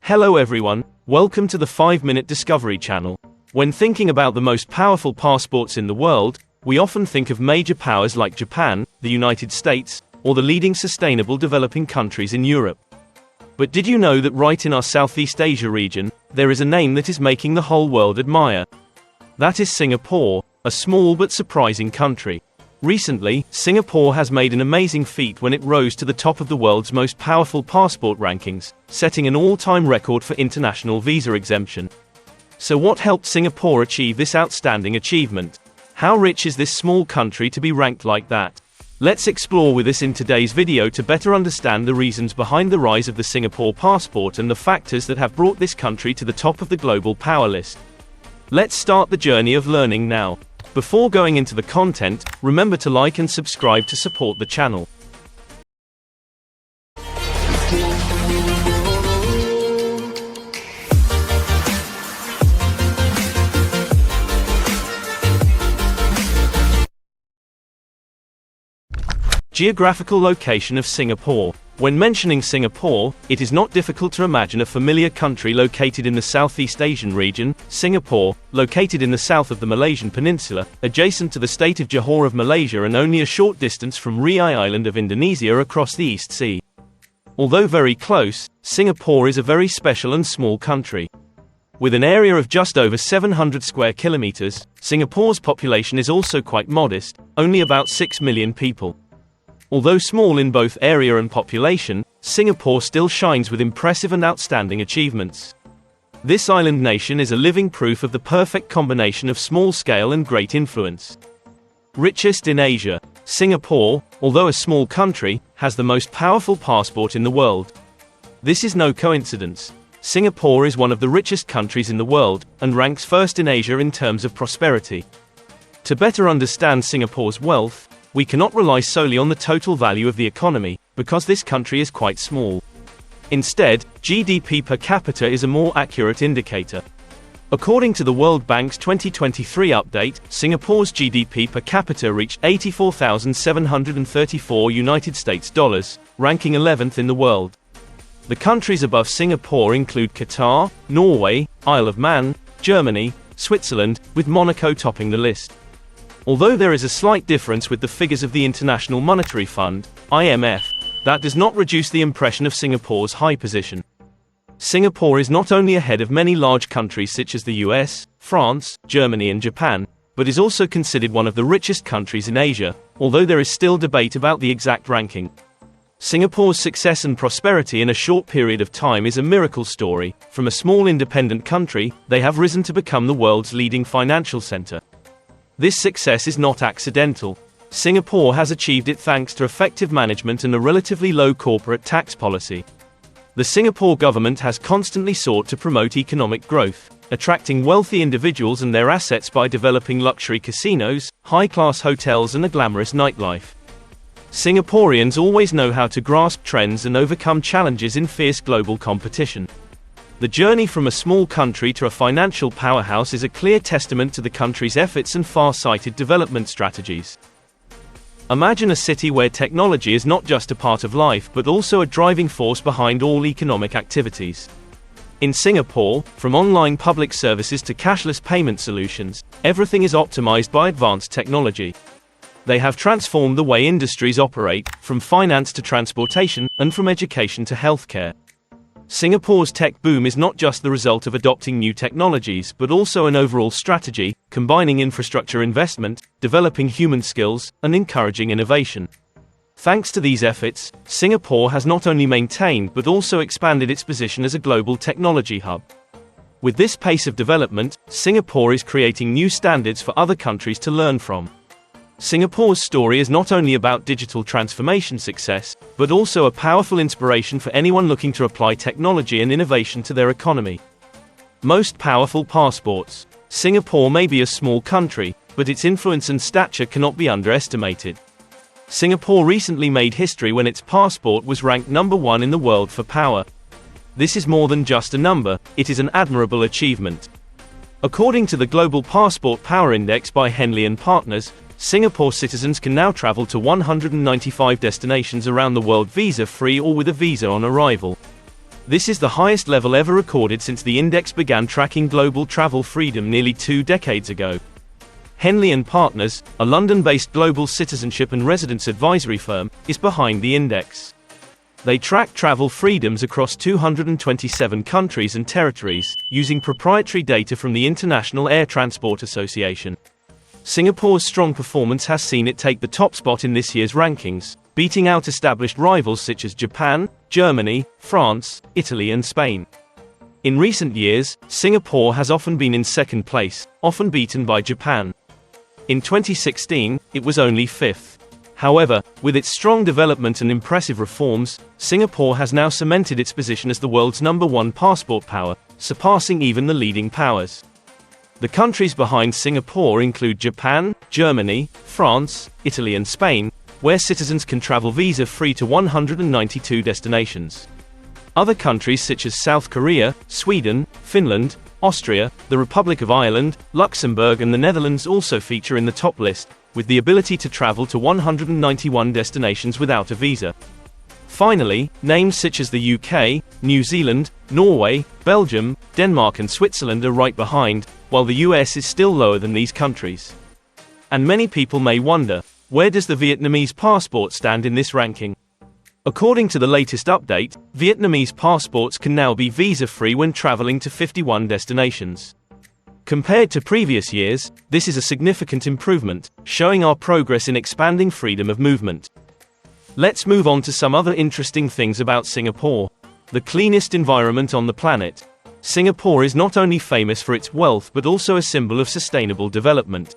Hello everyone, welcome to the 5-Minute Discovery channel. When thinking about the most powerful passports in the world, we often think of major powers like Japan, the United States, or the leading sustainable developing countries in Europe. But did you know that right in our Southeast Asia region, there is a name that is making the whole world admire? That is Singapore, a small but surprising country. Recently, Singapore has made an amazing feat when it rose to the top of the world's most powerful passport rankings, setting an all-time record for international visa exemption. So what helped Singapore achieve this outstanding achievement? How rich is this small country to be ranked like that? Let's explore with us in today's video to better understand the reasons behind the rise of the Singapore passport and the factors that have brought this country to the top of the global power list. Let's start the journey of learning now. Before going into the content, remember to like and subscribe to support the channel. Geographical location of Singapore. When mentioning Singapore, it is not difficult to imagine a familiar country located in the Southeast Asian region. Singapore, located in the south of the Malaysian peninsula, adjacent to the state of Johor of Malaysia and only a short distance from Riau Island of Indonesia across the East Sea. Although very close, Singapore is a very special and small country. With an area of just over 700 square kilometers, Singapore's population is also quite modest, only about 6 million people. Although small in both area and population, Singapore still shines with impressive and outstanding achievements. This island nation is a living proof of the perfect combination of small scale and great influence. Richest in Asia, Singapore, although a small country, has the most powerful passport in the world. This is no coincidence. Singapore is one of the richest countries in the world, and ranks first in Asia in terms of prosperity. To better understand Singapore's wealth, we cannot rely solely on the total value of the economy, because this country is quite small. Instead, GDP per capita is a more accurate indicator. According to the World Bank's 2023 update, Singapore's GDP per capita reached $84,734 ranking 11th in the world. The countries above Singapore include Qatar, Norway, Isle of Man, Germany, Switzerland, with Monaco topping the list. Although there is a slight difference with the figures of the International Monetary Fund, IMF, that does not reduce the impression of Singapore's high position. Singapore is not only ahead of many large countries such as the US, France, Germany and Japan, but is also considered one of the richest countries in Asia, although there is still debate about the exact ranking. Singapore's success and prosperity in a short period of time is a miracle story. From a small independent country, they have risen to become the world's leading financial center. This success is not accidental. Singapore has achieved it thanks to effective management and a relatively low corporate tax policy. The Singapore government has constantly sought to promote economic growth, attracting wealthy individuals and their assets by developing luxury casinos, high-class hotels and a glamorous nightlife. Singaporeans always know how to grasp trends and overcome challenges in fierce global competition. The journey from a small country to a financial powerhouse is a clear testament to the country's efforts and far-sighted development strategies. Imagine a city where technology is not just a part of life but also a driving force behind all economic activities. In Singapore, from online public services to cashless payment solutions, everything is optimized by advanced technology. They have transformed the way industries operate, from finance to transportation, and from education to healthcare. Singapore's tech boom is not just the result of adopting new technologies but also an overall strategy, combining infrastructure investment, developing human skills, and encouraging innovation. Thanks to these efforts, Singapore has not only maintained but also expanded its position as a global technology hub. With this pace of development, Singapore is creating new standards for other countries to learn from. Singapore's story is not only about digital transformation success, but also a powerful inspiration for anyone looking to apply technology and innovation to their economy. Most powerful passports. Singapore may be a small country, but its influence and stature cannot be underestimated. Singapore recently made history when its passport was ranked number 1 in the world for power. This is more than just a number, it is an admirable achievement. According to the Global Passport Power Index by Henley & Partners, Singapore citizens can now travel to 195 destinations around the world visa-free or with a visa on arrival. This is the highest level ever recorded since the index began tracking global travel freedom nearly 2 decades ago. Henley & Partners, a London-based global citizenship and residence advisory firm, is behind the index. They track travel freedoms across 227 countries and territories, using proprietary data from the International Air Transport Association. Singapore's strong performance has seen it take the top spot in this year's rankings, beating out established rivals such as Japan, Germany, France, Italy and Spain. In recent years, Singapore has often been in second place, often beaten by Japan. In 2016, it was only fifth. However, with its strong development and impressive reforms, Singapore has now cemented its position as the world's #1 passport power, surpassing even the leading powers. The countries behind Singapore include Japan, Germany, France, Italy and Spain, where citizens can travel visa-free to 192 destinations. Other countries such as South Korea, Sweden, Finland, Austria, the Republic of Ireland, Luxembourg and the Netherlands also feature in the top list, with the ability to travel to 191 destinations without a visa. Finally, names such as the UK, New Zealand, Norway, Belgium, Denmark and Switzerland are right behind, while the US is still lower than these countries. And many people may wonder, where does the Vietnamese passport stand in this ranking? According to the latest update, Vietnamese passports can now be visa-free when traveling to 51 destinations. Compared to previous years, this is a significant improvement, showing our progress in expanding freedom of movement. Let's move on to some other interesting things about Singapore. The cleanest environment on the planet. Singapore is not only famous for its wealth but also a symbol of sustainable development.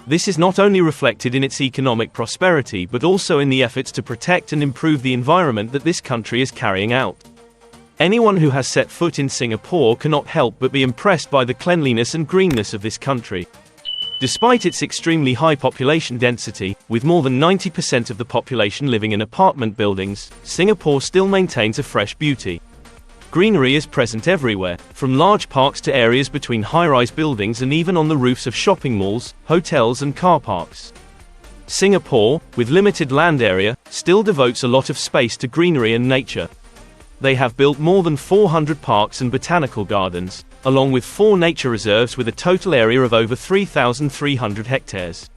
This is not only reflected in its economic prosperity but also in the efforts to protect and improve the environment that this country is carrying out. Anyone who has set foot in Singapore cannot help but be impressed by the cleanliness and greenness of this country. Despite its extremely high population density, with more than 90% of the population living in apartment buildings, Singapore still maintains a fresh beauty. Greenery is present everywhere, from large parks to areas between high-rise buildings and even on the roofs of shopping malls, hotels and car parks. Singapore, with limited land area, still devotes a lot of space to greenery and nature. They have built more than 400 parks and botanical gardens, along with 4 nature reserves with a total area of over 3,300 hectares.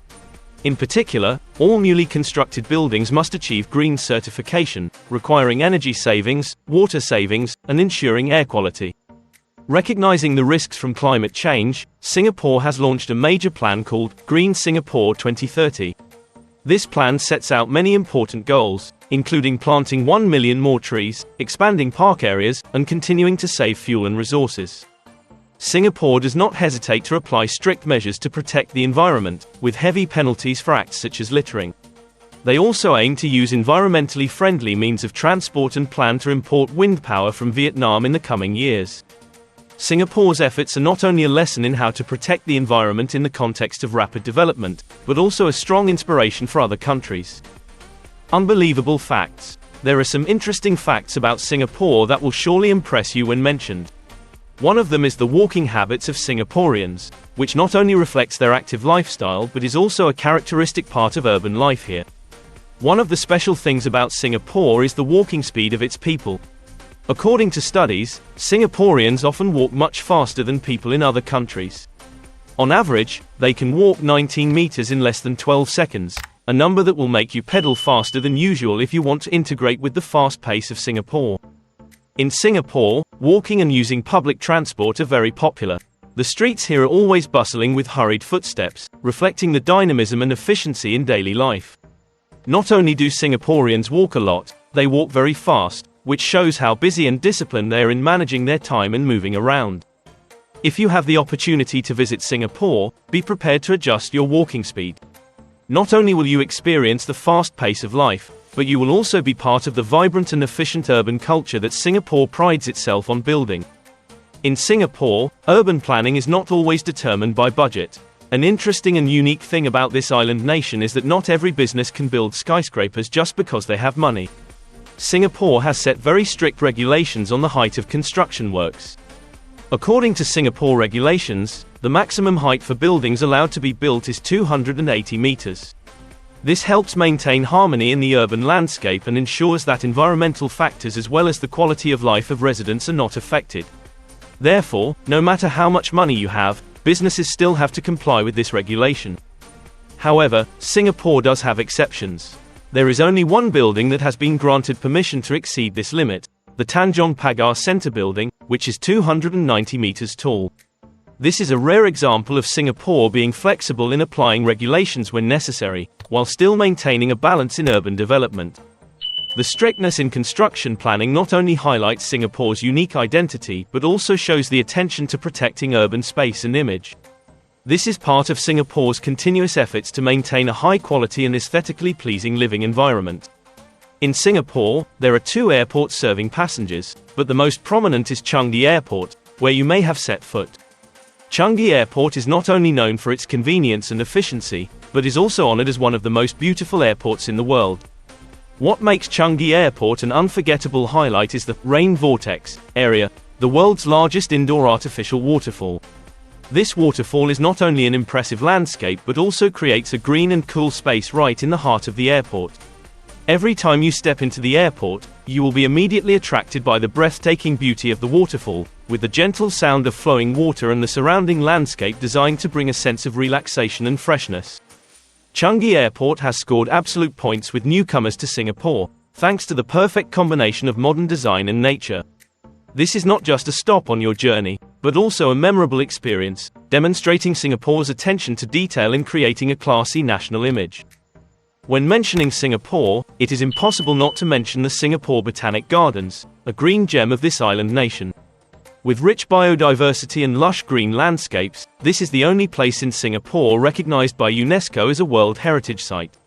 In particular, all newly constructed buildings must achieve green certification, requiring energy savings, water savings, and ensuring air quality. Recognizing the risks from climate change, Singapore has launched a major plan called Green Singapore 2030. This plan sets out many important goals, including planting 1 million more trees, expanding park areas, and continuing to save fuel and resources. Singapore does not hesitate to apply strict measures to protect the environment, with heavy penalties for acts such as littering. They also aim to use environmentally friendly means of transport and plan to import wind power from Vietnam in the coming years. Singapore's efforts are not only a lesson in how to protect the environment in the context of rapid development, but also a strong inspiration for other countries. Unbelievable facts. There are some interesting facts about Singapore that will surely impress you when mentioned. One of them is the walking habits of Singaporeans, which not only reflects their active lifestyle but is also a characteristic part of urban life here. One of the special things about Singapore is the walking speed of its people. According to studies, Singaporeans often walk much faster than people in other countries. On average, they can walk 19 meters in less than 12 seconds, a number that will make you pedal faster than usual if you want to integrate with the fast pace of Singapore. In Singapore, walking and using public transport are very popular. The streets here are always bustling with hurried footsteps, reflecting the dynamism and efficiency in daily life. Not only do Singaporeans walk a lot, they walk very fast, which shows how busy and disciplined they are in managing their time and moving around. If you have the opportunity to visit Singapore, be prepared to adjust your walking speed. Not only will you experience the fast pace of life, but you will also be part of the vibrant and efficient urban culture that Singapore prides itself on building. In Singapore, urban planning is not always determined by budget. An interesting and unique thing about this island nation is that not every business can build skyscrapers just because they have money. Singapore has set very strict regulations on the height of construction works. According to Singapore regulations, the maximum height for buildings allowed to be built is 280 meters. This helps maintain harmony in the urban landscape and ensures that environmental factors as well as the quality of life of residents are not affected. Therefore, no matter how much money you have, businesses still have to comply with this regulation. However, Singapore does have exceptions. There is only one building that has been granted permission to exceed this limit, the Tanjong Pagar Centre building, which is 290 meters tall. This is a rare example of Singapore being flexible in applying regulations when necessary, while still maintaining a balance in urban development. The strictness in construction planning not only highlights Singapore's unique identity but also shows the attention to protecting urban space and image. This is part of Singapore's continuous efforts to maintain a high-quality and aesthetically pleasing living environment. In Singapore, there are 2 airports serving passengers, but the most prominent is Changi Airport, where you may have set foot. Changi Airport is not only known for its convenience and efficiency, but is also honored as one of the most beautiful airports in the world. What makes Changi Airport an unforgettable highlight is the rain vortex area, the world's largest indoor artificial waterfall. This waterfall is not only an impressive landscape but also creates a green and cool space right in the heart of the airport. Every time you step into the airport, you will be immediately attracted by the breathtaking beauty of the waterfall, with the gentle sound of flowing water and the surrounding landscape designed to bring a sense of relaxation and freshness. Changi Airport has scored absolute points with newcomers to Singapore, thanks to the perfect combination of modern design and nature. This is not just a stop on your journey, but also a memorable experience, demonstrating Singapore's attention to detail in creating a classy national image. When mentioning Singapore, it is impossible not to mention the Singapore Botanic Gardens, a green gem of this island nation. With rich biodiversity and lush green landscapes, this is the only place in Singapore recognized by UNESCO as a World Heritage Site.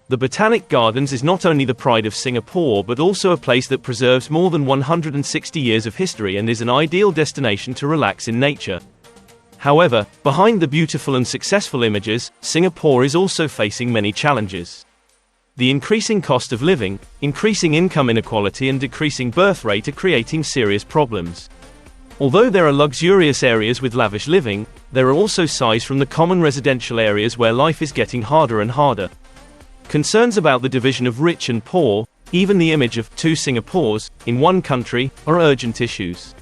The Botanic Gardens is not only the pride of Singapore but also a place that preserves more than 160 years of history and is an ideal destination to relax in nature. However, behind the beautiful and successful images, Singapore is also facing many challenges. The increasing cost of living, increasing income inequality and decreasing birth rate are creating serious problems. Although there are luxurious areas with lavish living, there are also sighs from the common residential areas where life is getting harder and harder. Concerns about the division of rich and poor, even the image of 2 Singapores in one country, are urgent issues.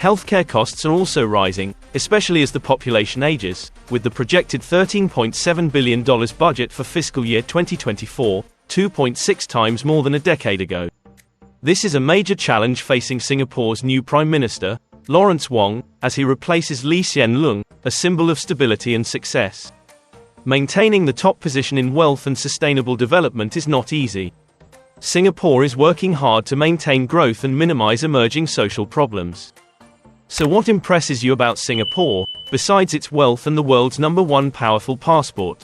Healthcare costs are also rising, especially as the population ages, with the projected $13.7 billion budget for fiscal year 2024, 2.6 times more than a decade ago. This is a major challenge facing Singapore's new Prime Minister, Lawrence Wong, as he replaces Lee Hsien Loong, a symbol of stability and success. Maintaining the top position in wealth and sustainable development is not easy. Singapore is working hard to maintain growth and minimize emerging social problems. So what impresses you about Singapore, besides its wealth and the world's #1 powerful passport?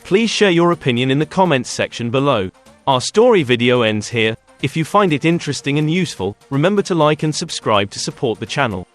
Please share your opinion in the comments section below. Our story video ends here. If you find it interesting and useful, remember to like and subscribe to support the channel.